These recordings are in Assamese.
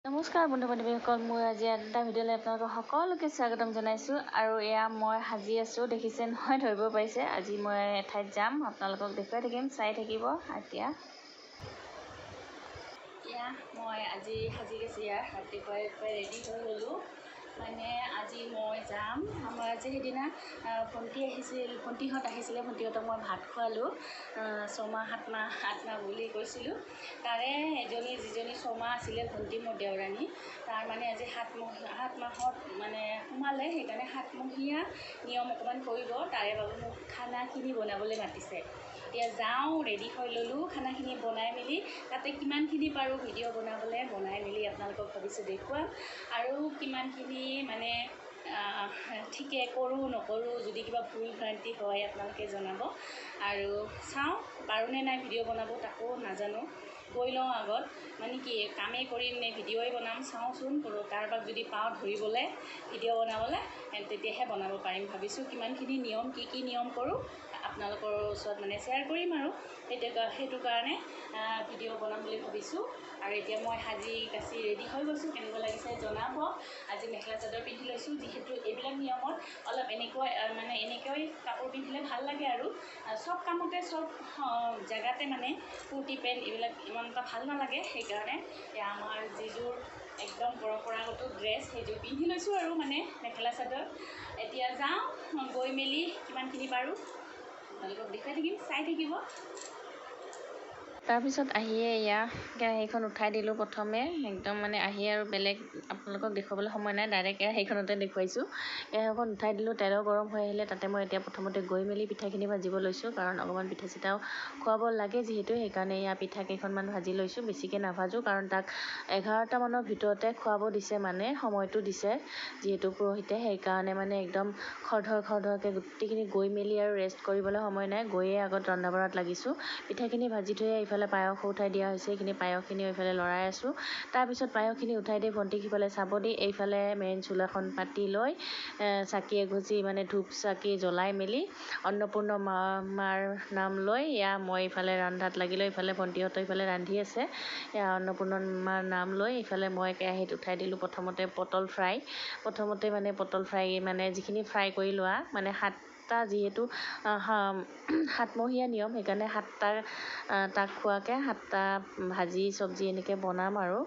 নমস্কাৰ বন্ধু বান্ধৱীসকল, মই আজি এটা ভিডিঅ'লৈ আপোনালোকক সকলোকে স্বাগতম জনাইছোঁ। আৰু এয়া মই সাজি আছোঁ, দেখিছে নহয়, ধৰিব পাৰিছে। আজি মই এঠাইত যাম, আপোনালোকক দেখুৱাই থাকিম, চাই থাকিব। এতিয়া মই আজি সাজি গৈছোঁ, ৰাতিপুৱাই ৰেডি হৈ গ'লোঁ। মানে আজি মই যাম, আমাৰ আজি সেইদিনা ভণ্টিহঁত আহিছিলে, ভণ্টিহঁতক মই ভাত খোৱালোঁ। 6 মাহ 7 মাহ 8 মাহ বুলি কৈছিলোঁ। তাৰে যিজনী 6 মাহ আছিলে ভণ্টি, মোৰ দেওৰানী, তাৰ মানে আজি 7 মাহত মানে সোমালে, সেইকাৰণে 7মহীয়া নিয়ম অকণমান কৰিব। তাৰে বাবে মোক খানাখিনি বনাবলৈ মাতিছে। এতিয়া যাওঁ, ৰেডি হৈ ল'লোঁ, খানাখিনি বনাই মেলি তাতে কিমানখিনি পাৰোঁ ভিডিঅ' বনাই মেলি আপোনালোকক ভাবিছোঁ দেখুৱাম। আৰু কিমানখিনি মানে ঠিকে কৰোঁ নকৰোঁ, যদি কিবা ভুল ভ্ৰান্তি হয় আপোনালোকে জনাব। আৰু চাওঁ পাৰোঁনে নাই ভিডিঅ' বনাব, তাকো নাজানো। গৈ লওঁ আগত, মানে কি কামেই কৰিম নে ভিডিঅ'ই বনাম, চাওঁচোন। কাৰোবাক যদি পাওঁ ধৰিবলৈ ভিডিঅ' বনাবলৈ, তেতিয়াহে বনাব পাৰিম ভাবিছোঁ। কিমানখিনি নিয়ম, কি নিয়ম কৰোঁ আপোনালোকৰ ওচৰত মানে শ্বেয়াৰ কৰিম। আৰু সেইটো কাৰণে ভিডিঅ' বনাম বুলি ভাবিছোঁ। আৰু এতিয়া মই সাজি কাচি ৰেডি হৈ গৈছোঁ, কেনেকুৱা লাগিছে জনাব। আজি মেখেলা চাদৰ পিন্ধি লৈছোঁ, যিহেতু এইবিলাক নিয়মত অলপ এনেকৈ কাপোৰ পিন্ধিলে ভাল লাগে। আৰু চব কামতে চব জেগাতে মানে কুৰ্তি পেণ্ট এইবিলাক ইমান এটা ভাল নালাগে। সেইকাৰণে আমাৰ যিযোৰ একদম পৰম্পৰাগত ড্ৰেছ, সেইযোৰ পিন্ধি লৈছোঁ। আৰু মানে মেখেলা চাদৰ এতিয়া যাওঁ, গৈ মেলি কিমানখিনি পাৰোঁ আপোনালোকক দেখুৱাই থাকিম, চাই থাকিব। তাৰপিছত আহিয়ে কেৰাহীখন উঠাই দিলোঁ প্ৰথমে, একদম মানে আহি আৰু বেলেগ আপোনালোকক দেখুৱাবলৈ সময় নাই, ডাইৰেক্ট কেৰাহীখনতে দেখুৱাইছোঁ। কেৰাহীখন উঠাই দিলোঁ, তেলো গৰম হৈ আহিলে, তাতে মই এতিয়া প্ৰথমতে গৈ মেলি পিঠাখিনি ভাজিব লৈছোঁ। কাৰণ অকণমান পিঠা চিঠাও খুৱাব লাগে যিহেতু, সেইকাৰণে পিঠা কেইখনমান ভাজি লৈছোঁ। বেছিকৈ নাভাজোঁ, কাৰণ তাক 11টা মানৰ ভিতৰতে খুৱাব দিছে, মানে সময়টো দিছে যিহেতু পুৰোহিতে। সেইকাৰণে মানে একদম খৰধৰকৈ গোটেইখিনি গৈ মেলি আৰু ৰেষ্ট কৰিবলৈ সময় নাই, গৈয়ে আগত ৰন্ধা বঢ়াত লাগিছোঁ। পিঠাখিনি ভাজি থৈ এইফালে পায়স উঠাই দিয়া হৈছে, এইখিনি পায়সখিনিও এইফালে লৰাই আছোঁ। তাৰপিছত পায়সখিনি উঠাই দি ভণ্টিক সিফালে চাব দি এইফালে মেইন চোলাখন পাতি লৈ চাকি এগছি মানে ধূপ চাকি জ্বলাই মেলি অন্নপূৰ্ণা মাৰ নাম লৈ মই ইফালে ৰন্ধাত লাগিলোঁ। ইফালে ভণ্টিহঁতো ইফালে ৰান্ধি আছে। অন্নপূৰ্ণা মাৰ নাম লৈ ইফালে মই কেৰাহীত উঠাই দিলোঁ প্ৰথমতে পটল ফ্ৰাই। পটল ফ্ৰাই মানে যিখিনি ফ্ৰাই কৰি লোৱা, মানে 7টা যিহেতু 7মহীয়া নিয়ম, সেইকাৰণে 7টা তাক খোৱাকৈ 7টা ভাজি চব্জি এনেকৈ বনাম। আৰু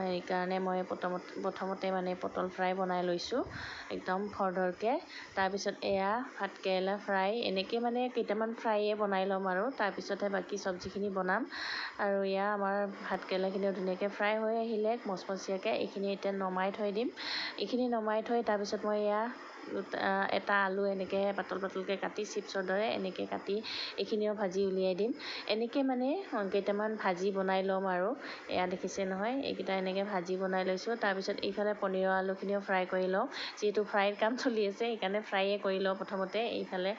সেইকাৰণে মই প্ৰথমতে মানে পটল ফ্ৰাই বনাই লৈছোঁ একদম খৰধৰকৈ। তাৰপিছত ভাতকেৰেলা ফ্ৰাই, এনেকৈ মানে কেইটামান ফ্ৰাইয়ে বনাই ল'ম। আৰু তাৰপিছতহে বাকী চব্জিখিনি বনাম। আৰু আমাৰ ভাতকেৰেলাখিনিও ধুনীয়াকৈ ফ্ৰাই হৈ আহিলে মচমচীয়াকৈ, এইখিনি এতিয়া নমাই থৈ দিম। এইখিনি নমাই থৈ তাৰপিছত মই এটা আলু এনেকৈ পাতলকৈ কাটি চিপছৰ দৰে এনেকৈ কাটি এইখিনিও ভাজি উলিয়াই দিম। এনেকৈ মানে কেইটামান ভাজি বনাই ল'ম। আৰু দেখিছে নহয়, এইকেইটা এনেকৈ ভাজি বনাই লৈছোঁ। তাৰপিছত এইফালে পনীৰৰ আলুখিনিও ফ্ৰাই কৰি লওঁ, যিহেতু ফ্ৰাইৰ কাম চলি আছে, সেইকাৰণে ফ্ৰাইয়ে কৰি লওঁ প্ৰথমতে। এইফালে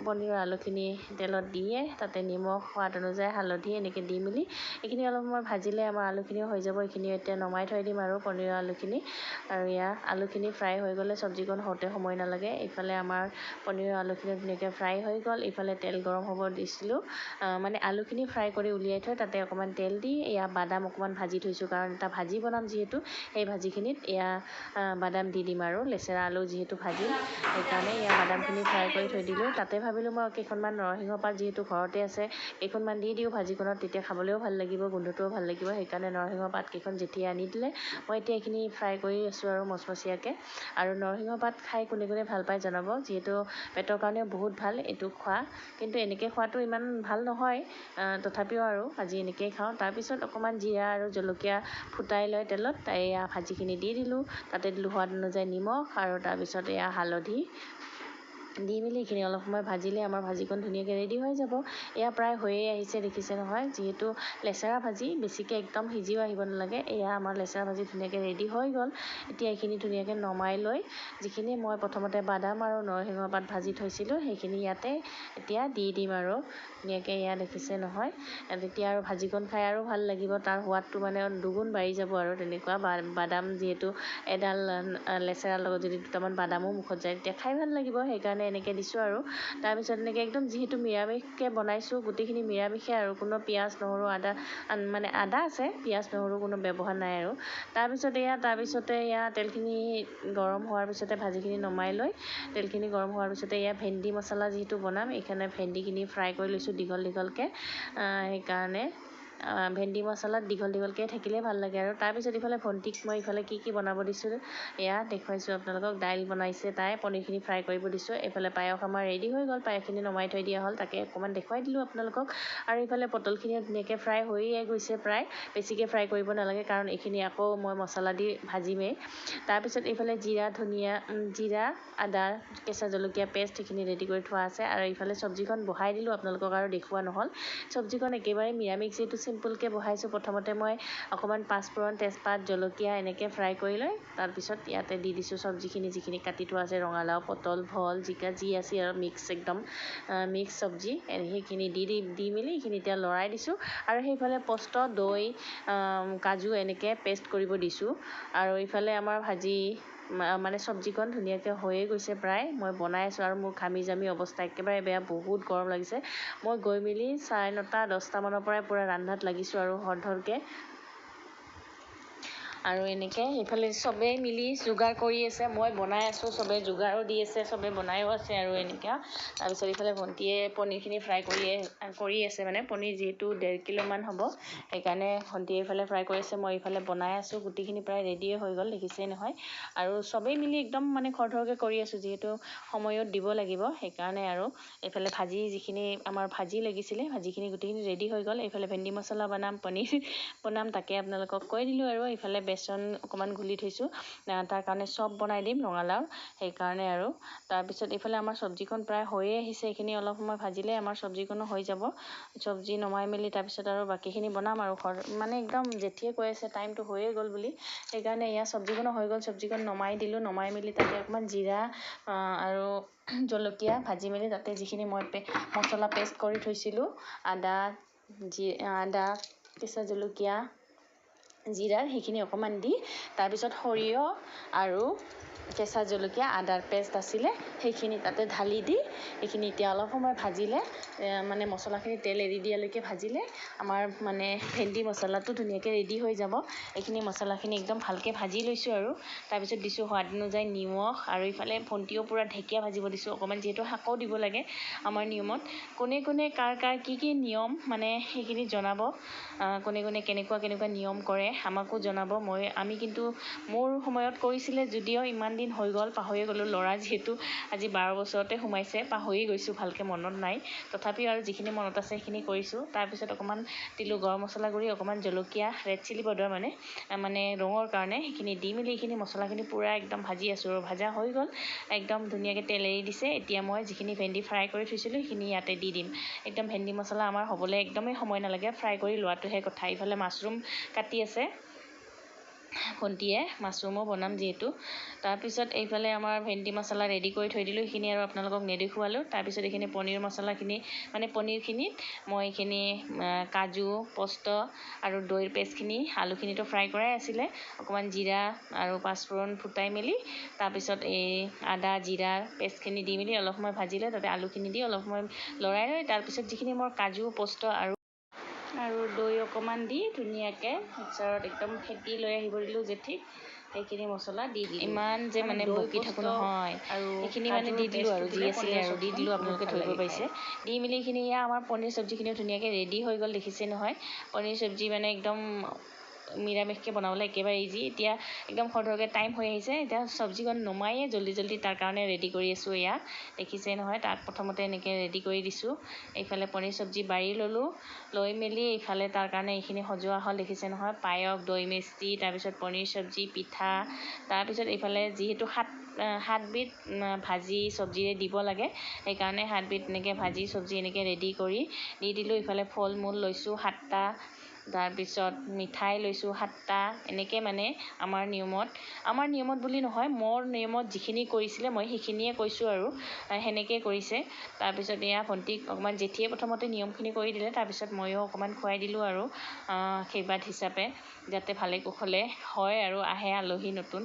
পনীৰৰ আলুখিনি তেলত দিয়ে তাতে নিমখ সোৱাদ অনুযায়ী হালধি এনেকৈ দি মেলি এইখিনি অলপ সময় ভাজিলে আমাৰ আলুখিনিও হৈ যাব। এইখিনি এতিয়া নমাই থৈ দিম আৰু পনীৰৰ আলুখিনি। আৰু আলুখিনি ফ্ৰাই হৈ গ'লে চব্জিকণ হওঁতে সময় নালাগে। এইফালে আমাৰ পনীৰৰ আলুখিনি ধুনীয়াকৈ ফ্ৰাই হৈ গ'ল। এইফালে তেল গৰম হ'ব দিছিলোঁ, মানে আলুখিনি ফ্ৰাই কৰি উলিয়াই থৈ তাতে অকণমান তেল দি বাদাম অকণমান ভাজি থৈছোঁ। কাৰণ এটা ভাজি বনাম যিহেতু, সেই ভাজিখিনিত বাদাম দি দিম। আৰু লেচেৰা আলু যিহেতু ভাজি, সেইকাৰণে বাদামখিনি ফ্ৰাই কৰি থৈ দিলোঁ। তাতে ভাবিলোঁ মই কেইখনমান নৰসিংহ পাত যিহেতু ঘৰতে আছে, কেইখনমান দি দিওঁ ভাজিখনত, তেতিয়া খাবলৈও ভাল লাগিব, গোন্ধটোও ভাল লাগিব। সেইকাৰণে নৰসিংহ পাত কেইখন যেতিয়া আনি দিলে, মই এতিয়া এইখিনি ফ্ৰাই কৰি আছোঁ আৰু মচমচীয়াকৈ। আৰু নৰসিংহ পাত খাই কোনে কোনে ভাল পায় জনাব, যিহেতু পেটৰ কাৰণেও বহুত ভাল এইটো খোৱা। কিন্তু এনেকৈ খোৱাটো ইমান ভাল নহয়, তথাপিও আৰু আজি এনেকৈয়ে খাওঁ। তাৰপিছত অকণমান জিৰা আৰু জলকীয়া ফুটাই লৈ তেলত ভাজিখিনি দি দিলোঁ। তাতে দিলোঁ সোৱাদ অনুযায়ী নিমখ, আৰু তাৰপিছত হালধি দি মেলি এইখিনি অলপ সময় ভাজিলে আমাৰ ভাজিকণ ধুনীয়াকৈ ৰেডি হৈ যাব। প্ৰায় হৈয়ে আহিছে, দেখিছে নহয়, যিহেতু লেচেৰা ভাজি বেছিকৈ একদম সিজিও আহিব নালাগে। আমাৰ লেচেৰা ভাজি ধুনীয়াকৈ ৰেডি হৈ গ'ল। এতিয়া এইখিনি ধুনীয়াকৈ নমাই লৈ যিখিনি মই প্ৰথমতে বাদাম আৰু নৰসিংহ পাত ভাজি থৈছিলোঁ, সেইখিনি ইয়াতে এতিয়া দি দিম। আৰু ধুনীয়াকৈ এয়া দেখিছে নহয়, তেতিয়া আৰু ভাজিকণ খাই আৰু ভাল লাগিব, তাৰ সোৱাদটো মানে দুগুণ বাঢ়ি যাব আৰু তেনেকুৱা। বাদাম যিহেতু এডাল লেচেৰাৰ লগত যদি দুটামান বাদামো মুখত যায় তেতিয়া খাই ভাল লাগিব, সেইকাৰণে এনেকৈ দিছোঁ আৰু। তাৰপিছত এনেকৈ একদম যিহেতু নিৰামিষকৈ বনাইছোঁ, গোটেইখিনি নিৰামিষে আৰু, কোনো পিঁয়াজ নহৰু মানে আদা আছে, পিঁয়াজ নহৰু কোনো ব্যৱহাৰ নাই আৰু। তাৰপিছতে এয়া তেলখিনি গৰম হোৱাৰ পিছতে ভাজিখিনি নমাই লৈ তেলখিনি গৰম হোৱাৰ পিছতে এয়া ভেন্দি মছলা যিহেতু বনাম, এইখানে ভেন্দিখিনি ফ্ৰাই কৰি লৈছোঁ দীঘল দীঘলকৈ, সেইকাৰণে ভেন্দি মছলাত দীঘল দীঘলকৈ থাকিলে ভাল লাগে আৰু। তাৰপিছত ইফালে ভণ্টিক মই ইফালে কি বনাব দিছোঁ এয়া দেখুৱাইছোঁ আপোনালোকক। দাইল বনাইছে তাই, পনীৰখিনি ফ্ৰাই কৰিব দিছোঁ। এইফালে পায়স আমাৰ ৰেডি হৈ গ'ল, পায়সখিনি নমাই থৈ দিয়া হ'ল, তাকে অকণমান দেখুৱাই দিলোঁ আপোনালোকক। আৰু ইফালে পটলখিনিও ধুনীয়াকৈ ফ্ৰাই হৈয়ে গৈছে প্ৰায়, বেছিকৈ ফ্ৰাই কৰিব নালাগে কাৰণ এইখিনি আকৌ মই মছলা দি ভাজিমেই। তাৰপিছত এইফালে জিৰা আদা কেঁচা জলকীয়া পেষ্ট সেইখিনি ৰেডি কৰি থোৱা আছে। আৰু এইফালে চব্জিখন বহাই দিলোঁ, আপোনালোকক আৰু দেখুওৱা নহ'ল। চব্জিখন একেবাৰে নিৰামিষ যিহেতু চিম্পুলকৈ বহাইছোঁ। প্ৰথমতে মই অকণমান পাঁচফোৰণ, তেজপাত, জলকীয়া এনেকৈ ফ্ৰাই কৰি লৈ তাৰপিছত ইয়াতে দি দিছোঁ চব্জিখিনি, যিখিনি কাটি থোৱা আছে, ৰঙালাও, পটল, ভল, জিকা যি আছে আৰু মিক্স চব্জি, সেইখিনি দি মেলি এইখিনি এতিয়া লৰাই দিছোঁ। আৰু সেইফালে পস্ত, দৈ, কাজু এনেকৈ পেষ্ট কৰিব দিছোঁ। আৰু ইফালে আমাৰ মানে চব্জিকণ ধুনীয়াকৈ হৈয়ে গৈছে প্ৰায়, মই বনাই আছোঁ আৰু মোৰ ঘামি জামি অৱস্থা একেবাৰে বেয়া, বহুত গৰম লাগিছে। মই গৈ মেলি 9:30, 10টা মানৰ পৰাই পূৰা ৰান্ধাত লাগিছোঁ আৰু ধৰকৈ। আৰু এনেকৈ সেইফালে চবেই মিলি যোগাৰ কৰি আছে, মই বনাই আছোঁ, চবেই যোগাৰো দি আছে, চবেই বনায়ো আছে আৰু এনেকুৱা। তাৰপিছত ইফালে ভণ্টিয়ে পনীৰখিনি ফ্ৰাই কৰি আছে, মানে পনীৰ যিহেতু 1.5 কিলোমান হ'ব, সেইকাৰণে ভণ্টিয়ে এইফালে ফ্ৰাই কৰি আছে, মই এইফালে বনাই আছোঁ। গোটেইখিনি প্ৰায় ৰেডিয়ে হৈ গ'ল, দেখিছেই নহয়। আৰু চবেই মিলি একদম মানে খৰধৰকৈ কৰি আছোঁ, যিহেতু সময়ত দিব লাগিব, সেইকাৰণে আৰু। এইফালে যিখিনি আমাৰ ভাজি লাগিছিলে, ভাজিখিনি গোটেইখিনি ৰেডি হৈ গ'ল। এইফালে ভেন্দি মছলা বনাম, পনীৰ বনাম, তাকে আপোনালোকক কৈ দিলোঁ আৰু। এইফালে বেচন অকণমান গুলি থৈছোঁ, তাৰ কাৰণে চপ বনাই দিম ৰঙালাও, সেইকাৰণে আৰু। তাৰপিছত এইফালে আমাৰ চব্জিখন প্ৰায় হৈয়ে আহিছে, এইখিনি অলপ সময় ভাজিলে আমাৰ চব্জিখনো হৈ যাব। চব্জি নমাই মেলি তাৰপিছত আৰু বাকীখিনি বনাম আৰু। মানে একদম জেঠিয়ে কৈ আছে টাইমটো হৈয়ে গ'ল বুলি, সেইকাৰণে এয়া চব্জিখনো হৈ গ'ল, চব্জিখন নমাই দিলোঁ। নমাই মেলি তাতে অকণমান জিৰা আৰু জলকীয়া ভাজি মেলি তাতে যিখিনি মই মছলা পেষ্ট কৰি থৈছিলোঁ, আদা, কেঁচা জলকীয়া, জিৰা, সেইখিনি অকণমান দি তাৰপিছত সৰিয়হ আৰু কেঁচা জলকীয়া, আদাৰ পেষ্ট আছিলে, সেইখিনি তাতে ঢালি দি এইখিনি এতিয়া অলপ সময় ভাজিলে, মানে মছলাখিনি তেল এৰি দিয়ালৈকে ভাজিলে আমাৰ মানে ভেন্দি মছলাটো ধুনীয়াকৈ ৰেডি হৈ যাব। এইখিনি মছলাখিনি একদম ভালকৈ ভাজি লৈছোঁ আৰু। তাৰপিছত দিছোঁ সোৱাদ অনুযায়ী নিমখ, আৰু ইফালে ভণ্টিও পূৰা ঢেকীয়া ভাজিব দিছোঁ অকণমান, যিহেতু শাকো দিব লাগে আমাৰ নিয়মত। কোনে কাৰ কি নিয়ম মানে সেইখিনি জনাব, কোনে কেনেকুৱা নিয়ম কৰে আমাকো জনাব। আমি কিন্তু মোৰ সময়ত কৰিছিলে যদিও ইমান দিন হৈ গ'ল, পাহৰি গ'লোঁ। ল'ৰা যিহেতু আজি 12 বছৰতে সোমাইছে, পাহৰি গৈছোঁ, ভালকৈ মনত নাই। তথাপিও আৰু যিখিনি মনত আছে সেইখিনি কৰিছোঁ। তাৰপিছত অকণমান দিলোঁ গৰম মছলা গুড়ি, অকণমান জলকীয়া, ৰেড চিলি পাউডাৰ মানে ৰঙৰ কাৰণে, সেইখিনি দি মেলি এইখিনি মছলাখিনি পূৰা একদম ভাজি আছোঁ আৰু। ভাজা হৈ গ'ল, একদম ধুনীয়াকৈ তেল এৰি দিছে। এতিয়া মই যিখিনি ভেন্দি ফ্ৰাই কৰি থৈছিলোঁ সেইখিনি ইয়াতে দি দিম। একদম ভেন্দি মছলা আমাৰ হ'বলৈ একদমেই সময় নালাগে, ফ্ৰাই কৰি লোৱাটোহে কথা। ইফালে মাছৰুম কাটি আছে ভণ্টিয়ে, মাছৰুমো বনাম যিহেতু। তাৰপিছত এইফালে আমাৰ ভেন্দি মছলা ৰেডি কৰি থৈ দিলোঁ, সেইখিনি আৰু আপোনালোকক নেদেখুৱালোঁ। তাৰপিছত এইখিনি পনীৰ মছলাখিনি মানে পনীৰখিনিত মই এইখিনি কাজু, পস্ত আৰু দৈৰ পেষ্টখিনি, আলুখিনিতো ফ্ৰাই কৰাই আছিলে, অকণমান জিৰা আৰু পাঁচফোৰণ ফুটাই মেলি তাৰপিছত এই আদা জিৰা পেষ্টখিনি দি মেলি অলপ সময় ভাজিলে, তাতে আলুখিনি দি অলপ সময় লৰাই লৈ তাৰপিছত যিখিনি মোৰ কাজু, পস্ত আৰু দৈ অকণমান দি ধুনীয়াকৈ মিক্সাৰত একদম ফেটি লৈ আহিব দিলোঁ জেঠিক। সেইখিনি মছলা দি দিলোঁ, ইমান যে মানে বকি থাকোঁ নহয়, আৰু সেইখিনি মানে দি দিলোঁ আৰু যি আছিলে আৰু দি দিলোঁ, আপোনালোকে ধৰিব পাৰিছে। দি মেলি এইখিনি আমাৰ পনীৰ চব্জিখিনিও ধুনীয়াকৈ ৰেডি হৈ গ'ল, দেখিছে নহয়। পনীৰ চব্জি মানে একদম নিৰামিষকৈ বনাবলৈ একেবাৰে ইজি। এতিয়া একদম খৰধৰকৈ টাইম হৈ আহিছে, এতিয়া চব্জিখন নমায়ে জল্দি তাৰ কাৰণে ৰেডি কৰি আছোঁ। এয়া দেখিছেই নহয়, তাক প্ৰথমতে এনেকৈ ৰেডি কৰি দিছোঁ। এইফালে পনীৰ চব্জি বাঢ়ি ল'লোঁ, লৈ মেলি এইফালে তাৰ কাৰণে এইখিনি সজোৱা হ'ল, দেখিছে নহয়। পায়স, দৈ মিস্তি, তাৰপিছত পনীৰ চব্জি, পিঠা, তাৰপিছত এইফালে যিহেতু 7বিধ ভাজি চব্জিৰে দিব লাগে, সেইকাৰণে 7বিধ এনেকৈ ভাজি চব্জি এনেকৈ ৰেডি কৰি দি দিলোঁ। ইফালে ফল মূল লৈছোঁ 7টা, তাৰপিছত মিঠাই লৈছোঁ 7টা। এনেকৈ মানে আমাৰ নিয়মত বুলি নহয়, মোৰ নিয়মত যিখিনি কৰিছিলে মই সেইখিনিয়ে কৈছোঁ আৰু সেনেকৈ কৰিছে। তাৰপিছত এয়া ভণ্টিক অকণমান জেঠিয়ে প্ৰথমতে নিয়মখিনি কৰি দিলে, তাৰপিছত ময়ো অকণমান খুৱাই দিলোঁ আৰু আশীৰ্বাদ হিচাপে, যাতে ভালে কুশলে হয় আৰু আহে আলহী নতুন।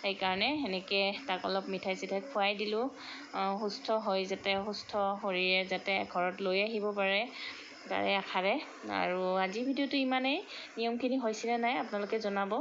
সেইকাৰণে সেনেকৈ তাক অলপ মিঠাই চিঠাই খুৱাই দিলোঁ, সুস্থ হৈ যাতে সুস্থ শৰীৰে যাতে ঘৰত লৈ আহিব পাৰে তাৰে আশাৰে। আৰু আজিৰ ভিডিঅ'টো ইমানেই। নিয়মখিনি হৈছেনে নাই আপোনালোকে জনাব।